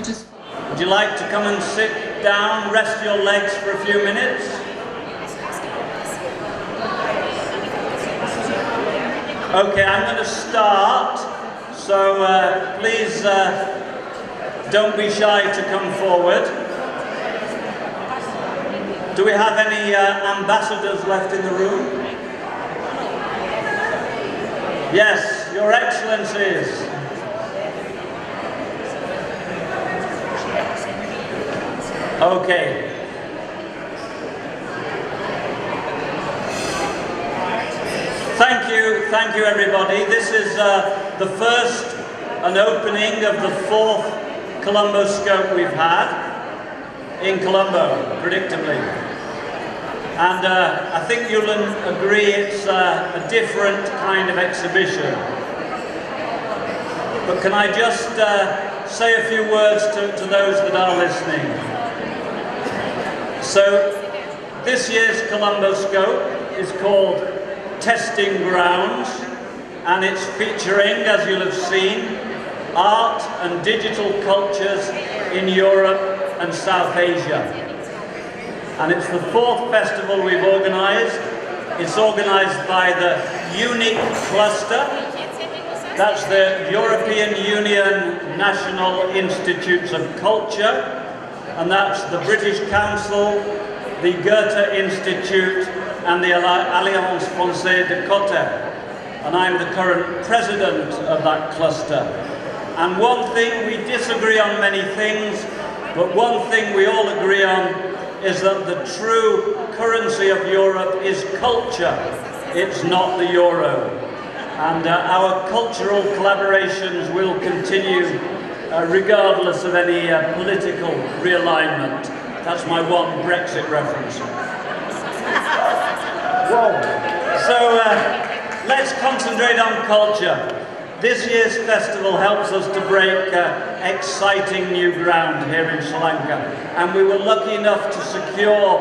just... Would you like to come and sit down, rest your legs for a few minutes? Okay, I'm going to start, so please don't be shy to come forward. Do we have any ambassadors left in the room? Yes, Your Excellencies. Okay. Thank you everybody. This is the first and opening of the 4th Colomboscope we've had in Colombo, predictably. And I think you'll agree it's a different kind of exhibition. But can I just say a few words to those that are listening? So, this year's Colomboscope is called Testing Grounds, and it's featuring, as you'll have seen, art and digital cultures in Europe and South Asia. And it's the 4th festival we've organised. It's organised by the UNIC cluster. That's the European Union National Institutes of Culture, and that's the British Council, the Goethe Institute, and the Alliance Française de Côte. And I'm the current president of that cluster. And one thing, we disagree on many things, but one thing we all agree on is that the true currency of Europe is culture. It's not the euro. And our cultural collaborations will continue regardless of any political realignment. That's my one Brexit reference. Whoa. So let's concentrate on culture. This year's festival helps us to break exciting new ground here in Sri Lanka, and we were lucky enough to secure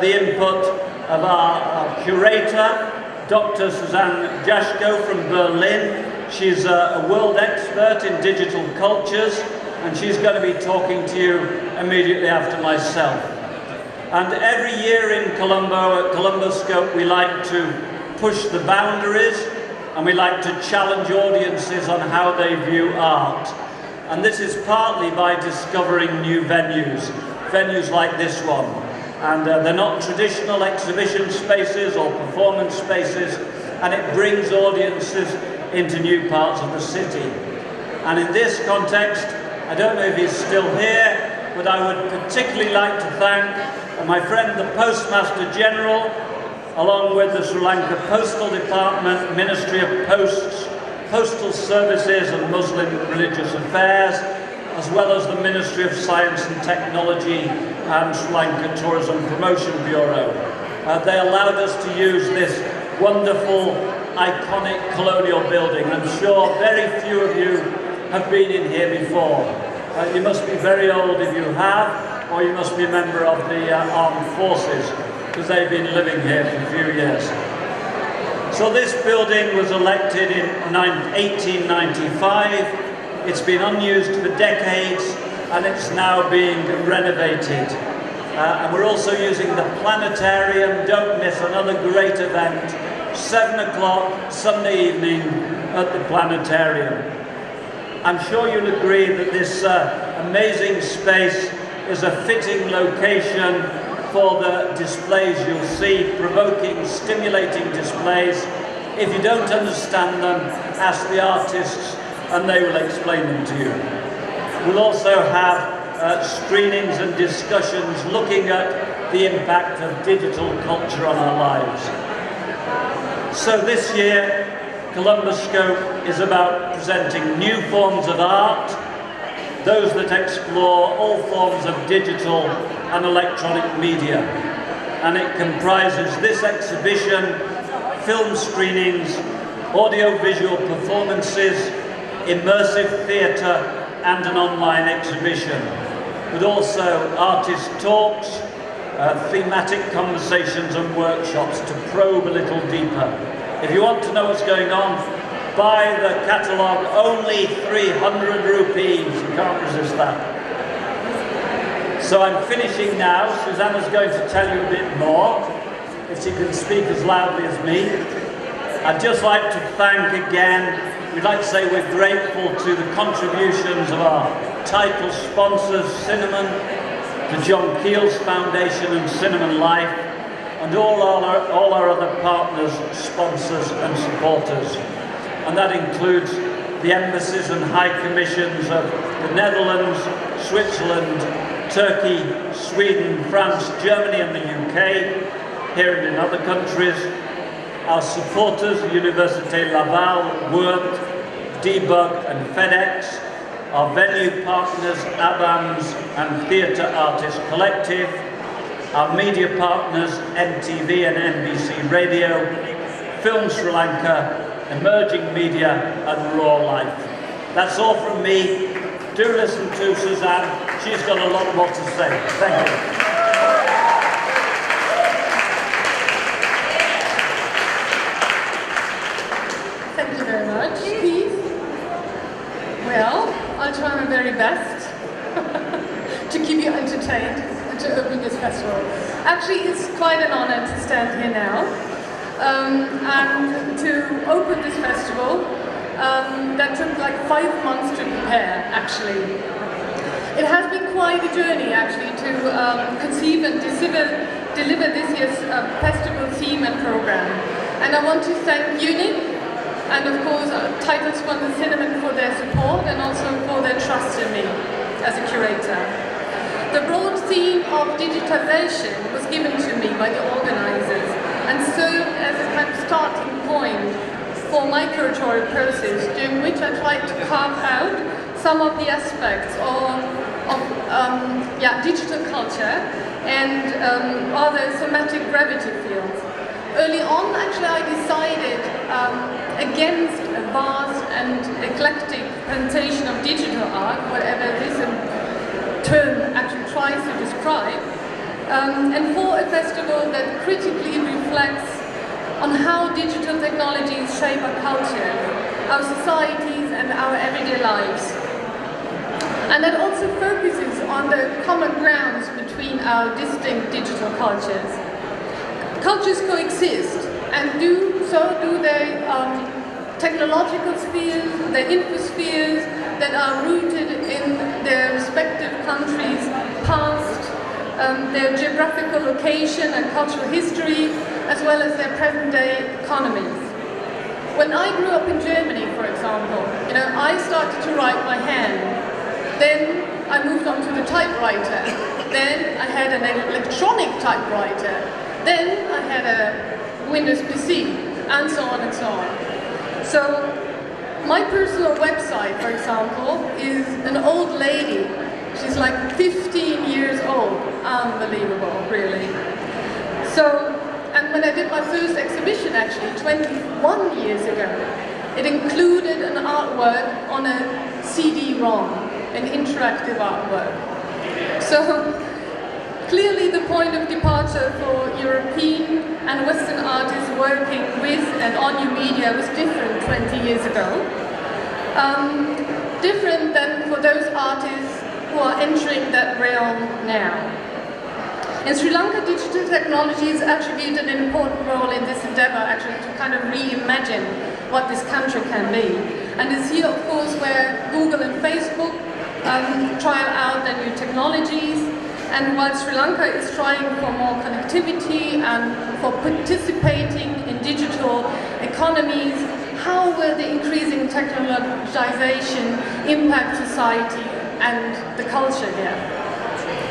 the input of our curator, Dr. Suzanne Jaschko from Berlin. She's a world expert in digital cultures, and she's going to be talking to you immediately after myself. And every year in Colombo, at Colomboscope, we like to push the boundaries, and we like to challenge audiences on how they view art. And this is partly by discovering new venues like this one. And they're not traditional exhibition spaces or performance spaces, and it brings audiences into new parts of the city. And in this context, I don't know if he's still here, but I would particularly like to thank my friend the Postmaster General, along with the Sri Lanka Postal Department, Ministry of Posts, Postal Services and Muslim Religious Affairs, as well as the Ministry of Science and Technology and Sri Lanka Tourism Promotion Bureau. They allowed us to use this wonderful, iconic colonial building. I'm sure very few of you have been in here before. You must be very old if you have, or you must be a member of the armed forces, because they've been living here for a few years. So this building was elected in 1895. It's been unused for decades, and it's now being renovated. And we're also using the planetarium. Don't miss another great event, 7 o'clock Sunday evening at the planetarium. I'm sure you'll agree that this amazing space is a fitting location for the displays you'll see, provoking, stimulating displays. If you don't understand them, ask the artists and they will explain them to you. We'll also have screenings and discussions looking at the impact of digital culture on our lives. So this year, Colomboscope is about presenting new forms of art, those that explore all forms of digital and electronic media. And it comprises this exhibition, film screenings, audio-visual performances, immersive theatre, and an online exhibition, but also artist talks, thematic conversations and workshops to probe a little deeper. If you want to know what's going on, buy the catalogue, only 300 rupees, you can't resist that. So I'm finishing now. Susanna's going to tell you a bit more, if she can speak as loudly as me. I'd just like to thank again, we'd like to say we're grateful to the contributions of our title sponsors, Cinnamon, the John Keel's Foundation and Cinnamon Life, and all our other partners, sponsors and supporters. And that includes the embassies and high commissions of the Netherlands, Switzerland, Turkey, Sweden, France, Germany and the UK, here and in other countries. Our supporters, Université Laval, Word, Debug and FedEx. Our venue partners, ABAMS and Theatre Artists Collective. Our media partners, MTV and NBC Radio, Film Sri Lanka, Emerging Media and Raw Life. That's all from me. Do listen to Suzanne. She's got a lot more to say. Thank you. Thank you very much, Keith. Well, I'll try my very best to keep you entertained and to open this festival. Actually, it's quite an honor to stand here now and to open this festival that took like 5 months to prepare, actually. It has been quite a journey, actually, to conceive and deliver this year's festival theme and program. And I want to thank UNIC and, of course, title sponsor Cinnamon for their support and also for their trust in me as a curator. The broad theme of digitization was given to me by the organizers and served as a kind of starting point for my curatorial process, during which I tried to carve out some of the aspects of digital culture and other thematic gravity fields. Early on, actually, I decided against a vast and eclectic presentation of digital art, whatever this term actually tries to describe, and for a festival that critically reflects on how digital technologies shape our culture, our societies and our everyday lives. And that also focuses on the common grounds between our distinct digital cultures. Cultures coexist, and do their technological spheres, their infospheres that are rooted in their respective countries' past, their geographical location and cultural history, as well as their present-day economies. When I grew up in Germany, for example, I started to write by hand. Then I moved on to the typewriter. Then I had an electronic typewriter. Then I had a Windows PC, and so on and so on. So my personal website, for example, is an old lady. She's like 15 years old. Unbelievable, really. So, and when I did my first exhibition, actually, 21 years ago, it included an artwork on a CD-ROM, an interactive artwork. So, clearly the point of departure for European and Western artists working with and on new media was different 20 years ago. Different than for those artists who are entering that realm now. In Sri Lanka, digital technology has attributed an important role in this endeavor, actually, to kind of reimagine what this country can be. And it's here, of course, where Google and Facebook trial out their new technologies. And while Sri Lanka is trying for more connectivity and for participating in digital economies, how will the increasing technologization impact society and the culture here?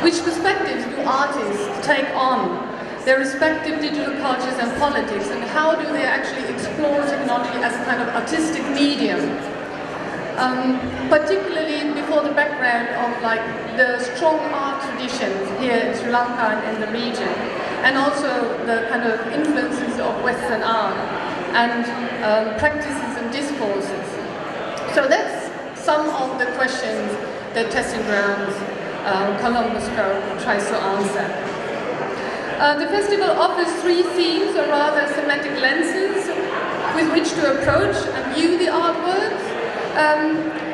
Which perspectives do artists take on their respective digital cultures and politics, and how do they actually explore technology as a kind of artistic medium? Particularly before the background of the strong art traditions here in Sri Lanka and in the region, and also the kind of influences of Western art and practices and discourses. So that's some of the questions that Testing Grounds Colomboscope tries to answer. The festival offers 3 themes, or rather thematic lenses, with which to approach and view the artworks.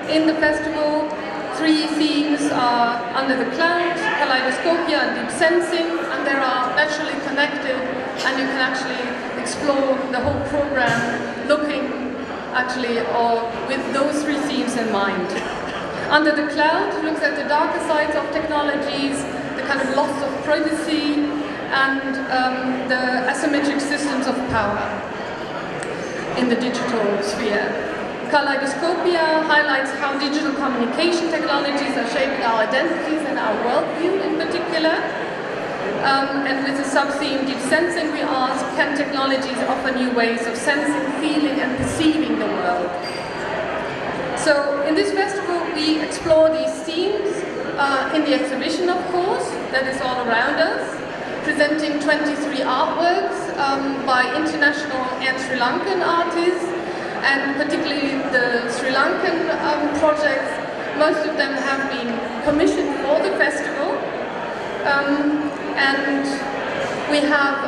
In the festival, 3 themes are Under the Clouds, kaleidoscopia and deep sensing, and they are naturally connected, and you can actually explore the whole program looking actually with those three themes in mind. Under the Cloud looks at the darker sides of technologies, the kind of loss of privacy, and the asymmetric systems of power in the digital sphere. Kaleidoscopia highlights how digital communication technologies are shaping our identities and our worldview in particular. And with the sub-theme Deep Sensing, we ask, can technologies offer new ways of sensing, feeling and perceiving the world? So in this festival we explore these themes in the exhibition, of course, that is all around us, presenting 23 artworks by international and Sri Lankan artists, and particularly the Sri Lankan projects. Most of them have been commissioned for the festival, and we have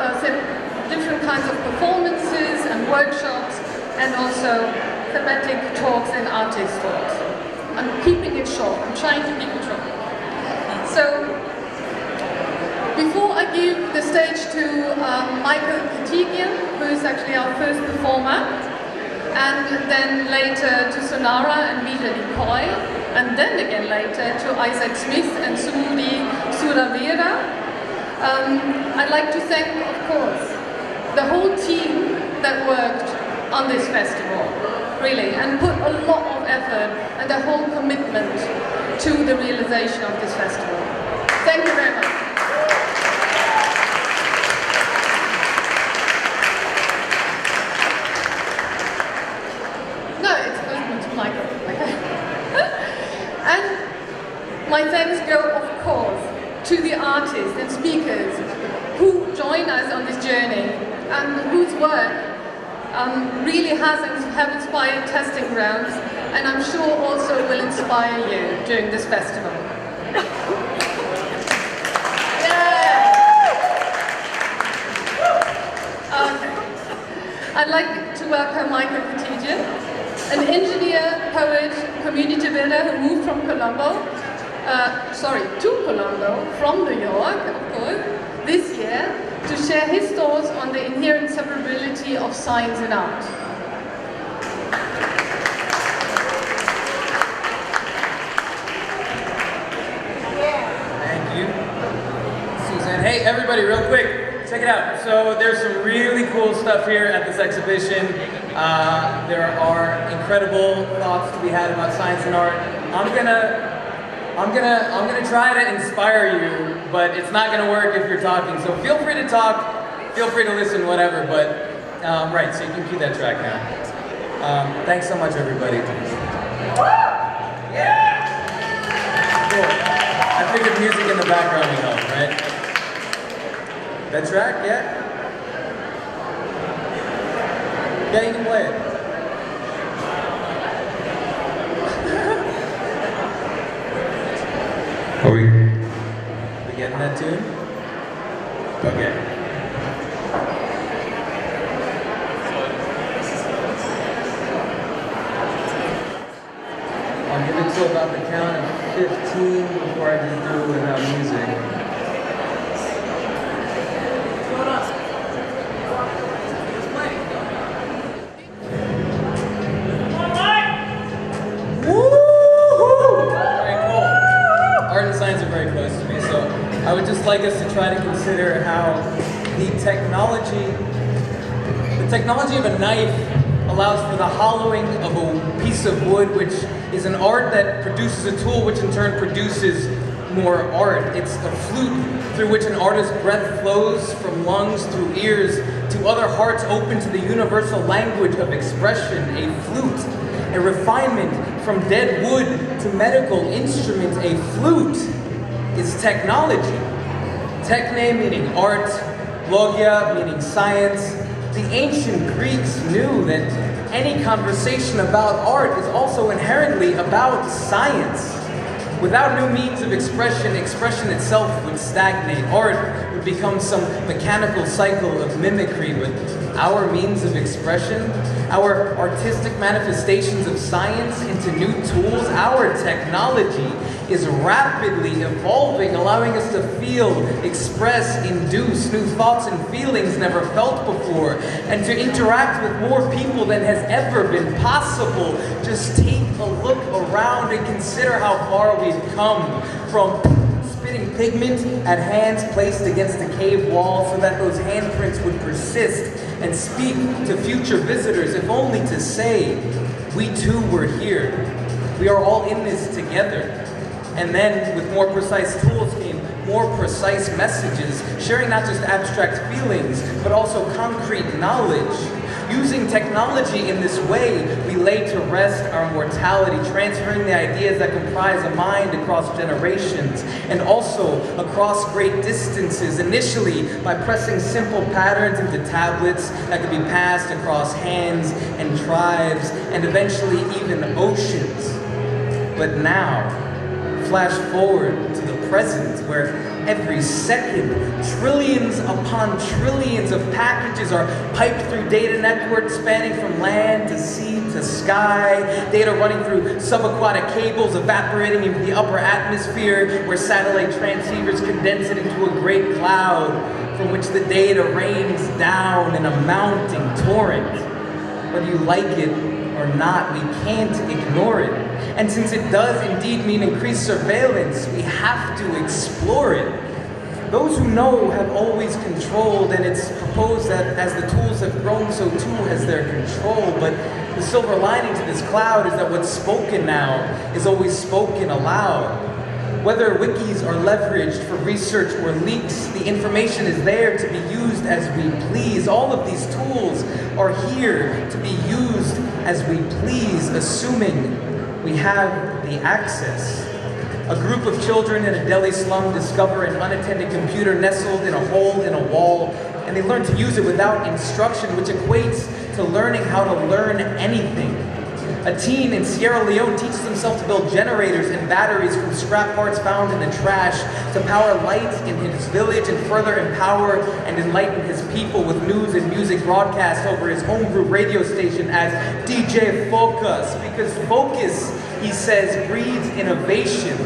different kinds of performances and workshops, and also thematic talks and artist talks. I'm keeping it short, I'm trying to keep it short. So, before I give the stage to Michael Ketigian, who is actually our first performer, and then later to Sonara and Vida Decoy, and then again later to Isaac Smith and Sumudi Suravira, I'd like to thank, of course, the whole team that worked on this festival, really, and put a lot of effort and a whole commitment to the realization of this festival. Thank you very much. No, it's open to Michael. Okay. And my thanks go, of course, to the artists and speakers who join us on this journey and whose work really have inspired testing grounds, and I'm sure also will inspire you during this festival. I'd like to welcome Michael Ketigian, an engineer, poet, community builder who moved from to Colombo from New York, of course, this year to share his thoughts on the inherent separability of science and art. Thank you, Suzanne. Hey, everybody, real quick. Check it out. So there's some really cool stuff here at this exhibition. There are incredible thoughts to be had about science and art. I'm gonna try to inspire you, but it's not gonna work if you're talking. So feel free to talk, feel free to listen, whatever. But right, so you can cue that track now. Thanks so much, everybody. Yeah. Cool. I figured music in the background would help, right? That track, yeah? Yeah, you can play it. Are we getting that tune? Okay. I'll give it to about the count of 15 before I just do it without music. I would just like us to try to consider how the technology of a knife allows for the hollowing of a piece of wood, which is an art that produces a tool which in turn produces more art. It's a flute through which an artist's breath flows from lungs through ears to other hearts open to the universal language of expression. A flute, a refinement from dead wood to medical instruments. A flute is technology. Techne meaning art, logia meaning science. The ancient Greeks knew that any conversation about art is also inherently about science. Without new means of expression, expression itself would stagnate. Art would become some mechanical cycle of mimicry. But our means of expression, our artistic manifestations of science into new tools, our technology is rapidly evolving, allowing us to feel, express, induce new thoughts and feelings never felt before, and to interact with more people than has ever been possible. Just take a look around and consider how far we've come from spitting pigment at hands placed against a cave wall so that those handprints would persist and speak to future visitors, if only to say, we too were here. We are all in this together. And then with more precise tools came more precise messages, sharing not just abstract feelings, but also concrete knowledge. Using technology in this way, we lay to rest our mortality, transferring the ideas that comprise a mind across generations and also across great distances, initially by pressing simple patterns into tablets that could be passed across hands and tribes and eventually even oceans. But now, flash forward to the present, where every second, trillions upon trillions of packages are piped through data networks spanning from land to sea to sky, data running through subaquatic cables, evaporating into the upper atmosphere, where satellite transceivers condense it into a great cloud from which the data rains down in a mounting torrent. Whether you like it or not, we can't ignore it. And since it does indeed mean increased surveillance, we have to explore it. Those who know have always controlled, and it's proposed that as the tools have grown, so too has their control. But the silver lining to this cloud is that what's spoken now is always spoken aloud. Whether wikis are leveraged for research or leaks, the information is there to be used as we please. All of these tools are here to be used as we please, assuming we have the access. A group of children in a Delhi slum discover an unattended computer nestled in a hole in a wall, and they learn to use it without instruction, which equates to learning how to learn anything. A teen in Sierra Leone teaches himself to build generators and batteries from scrap parts found in the trash to power lights in his village and further empower and enlighten his people with news and music broadcast over his homebrew radio station as DJ Focus, because focus, he says, breeds innovation.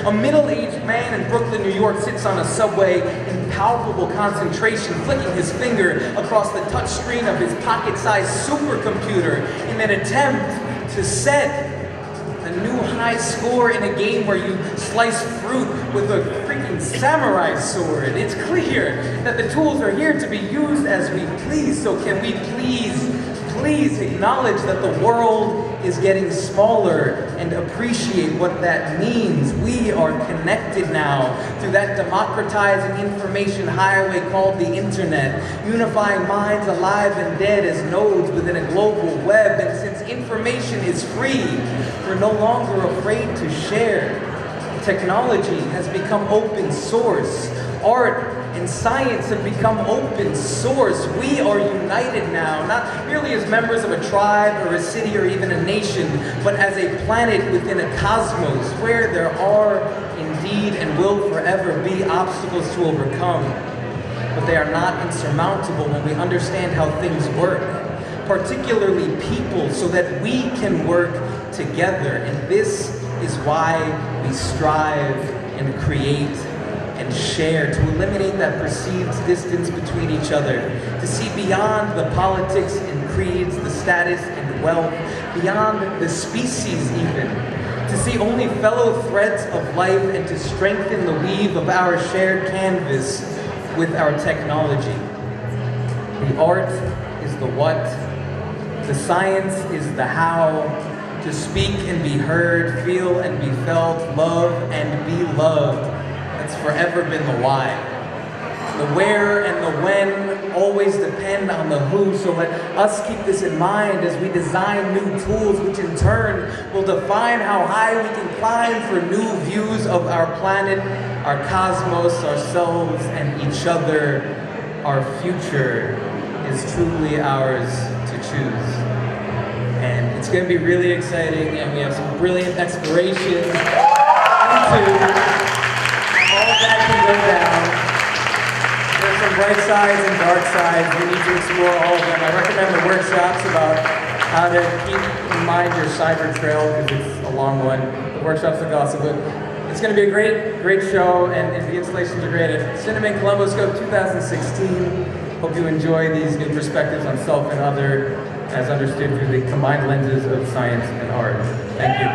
A middle-aged man in Brooklyn, New York sits on a subway in palpable concentration, flicking his finger across the touchscreen of his pocket-sized supercomputer in an attempt to set a new high score in a game where you slice fruit with a freaking samurai sword. It's clear that the tools are here to be used as we please, so can we please acknowledge that the world is getting smaller and appreciate what that means. We are connected now through that democratizing information highway called the internet, unifying minds alive and dead as nodes within a global web. And since information is free, we're no longer afraid to share. Technology has become open source. Art and science have become open source. We are united now, not merely as members of a tribe or a city or even a nation, but as a planet within a cosmos where there are indeed and will forever be obstacles to overcome. But they are not insurmountable when we understand how things work, particularly people, so that we can work together. And this is why we strive and create and share, to eliminate that perceived distance between each other, to see beyond the politics and creeds, the status and wealth, beyond the species even, to see only fellow threads of life and to strengthen the weave of our shared canvas with our technology. The art is the what, the science is the how, to speak and be heard, feel and be felt, love and be loved. That's forever been the why. The where and the when always depend on the who, so let us keep this in mind as we design new tools, which in turn will define how high we can climb for new views of our planet, our cosmos, ourselves, and each other. Our future is truly ours to choose. And it's going to be really exciting, and we have some brilliant explorations into all that can go down. There's some bright sides and dark sides. We need to explore all of them. I recommend the workshops about how to keep in mind your cyber trail, because it's a long one. The workshops are awesome, but It's going to be a great show, and the installations are great at Cinema Colomboscope 2016. Hope you enjoy these new perspectives on self and other, as understood through the combined lenses of science and art. Thank you.